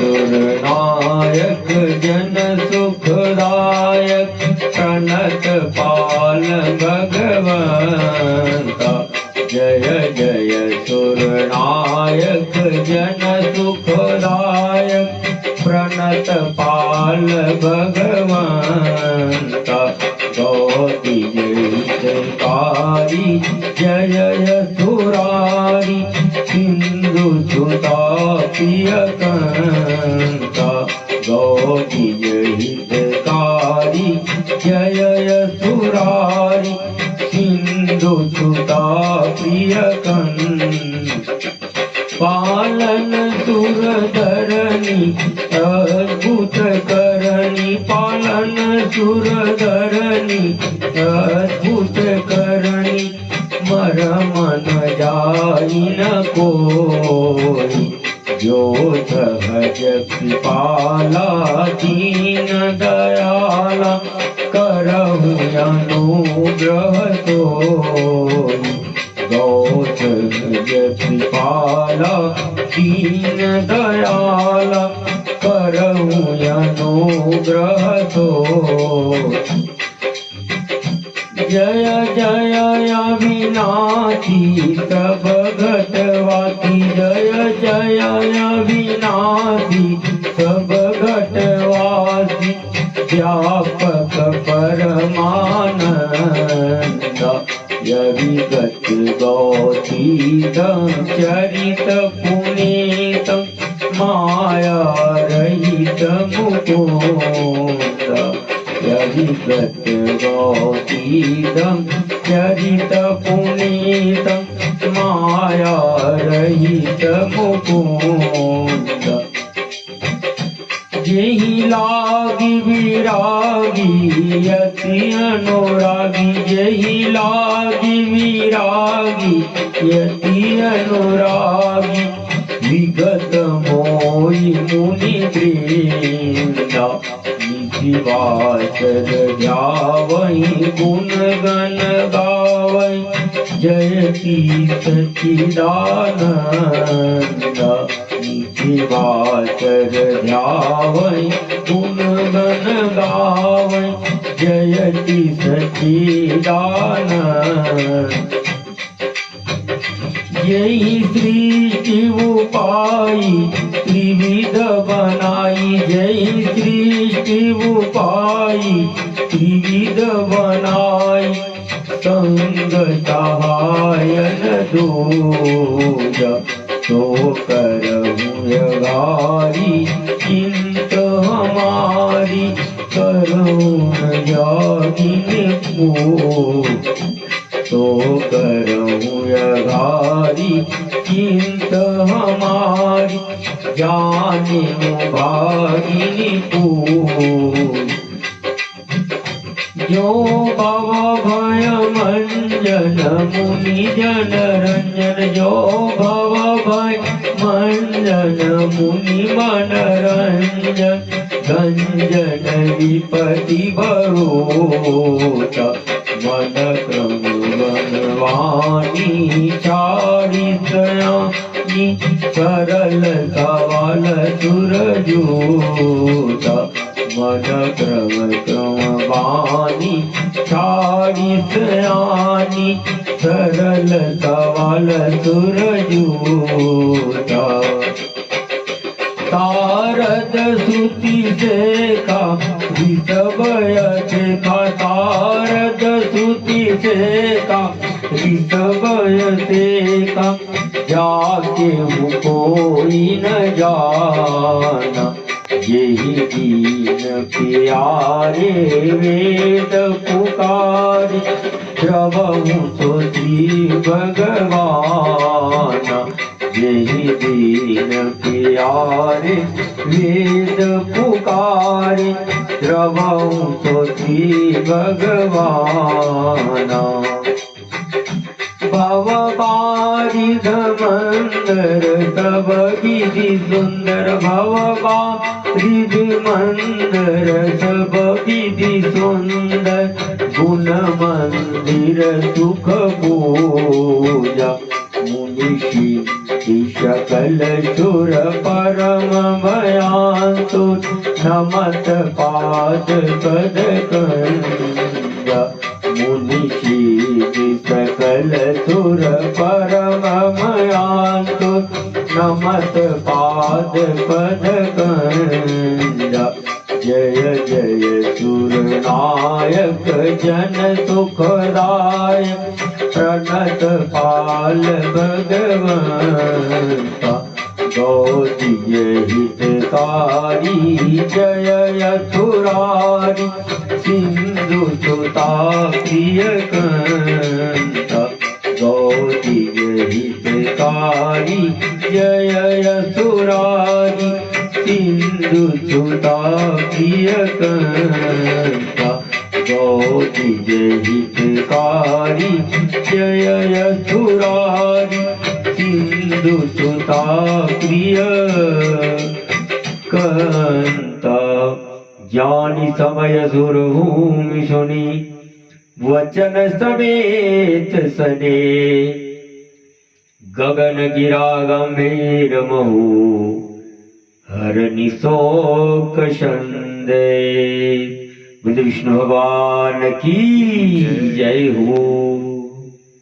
सुरनायक जन सुखदायक प्रणत पाल भगवंता। जय जय सुरनायक जन सुखदायक प्रणत पाल भगवंता। गौरी जयकारी जय यशुरारी सिंधु सुता प्रियकांता। गौरी जयकारी जय यशुरारी सिंधु सुता प्रियकांता। पालन सुरधरणी अद्भुत करणी पालन सुरधरणी अद्भुत करणी मरम न जाई न कोई। जो सहज कृपाला दीन दयाला करहु अनुग्रह सोई। गौसहज कृपाला दीन दयाला करहु अनुग्रह सोई। जय जय अविनाशी सब घटवासी जय जय अविनाशी सब घटवासी व्यापक परमानंद। यविगत गौतीतं चरित पुनीतं माया रहित मुकुंद। यविगत गौतीतं चरित पुनीतं माया रहित मुकुंद। जेहि लागी विरागी यति अनुरागी जेहि लागी विरागी यति अनुरागी विगत मोहि मुनि वृंदा। निशिवाचर ध्यावै गुण गण गावै जयति सच्चिदानंद। निशिवाचर ध्यावै गुण गण गावै जयति सच्चिदानंद। यही सृष्टि उपाई त्रिविध बनाई यही सृष्टि उपाई त्रिविध बनाई। संग सहायन दूजा तो करहु यगारी चिंत हमारी करुण जागिन को। तो करहु यगारी चिंत हमारी जाने भागिनी पूज। जो भव भय मंजन मुनि जन रंजन जो भव भय मंजन मुनि मन रंजन। गंजन विपति भरोसा मन क्रम बनवानी चारित्रयानी सरल सवाल सुरजूता। मन क्रम क्रमवानी चारित्रयानी सरल सवाल सुरजूता। तारद सुति देखा ऋषभय देखा तारद सुति देखा ऋषभय देखा। जाके वो कोई न जाना यही दीन प्यारे वेद पुकारे। द्रवहु तो श्री भगवान यही दीन प्यारे वेद पुकारे। द्रवहु तो श्री भगवान। भव बारिध मंदर सब विधि सुंदर भव बारिध मंदर सब विधि सुंदर। गुण मंदिर सुख पूजा मुनि सकल सुर परम भयांतु नमत पाद पद कंज मुनिषि सकल सुर परम भयांतु नमत पाद पद कंज जय जय सुरनायक जन सुखदायक प्रणत पाल भगवंता गौरीय हितकारी जय यथुरारी सिंधु सुता प्रिय कंता गौरीय हितकारी जय यथुरारी सिंधु सुता प्रिय कंता गौरीय हितकारी जय यथुरारी सिंधु सुता प्रिय कंता ज्ञानी समय सुरभूमि सुनी वचन समेत सने गगन गिरा गंभीर महु हर निशोक संदेह। बुद्ध विष्णु भगवान की जय हो।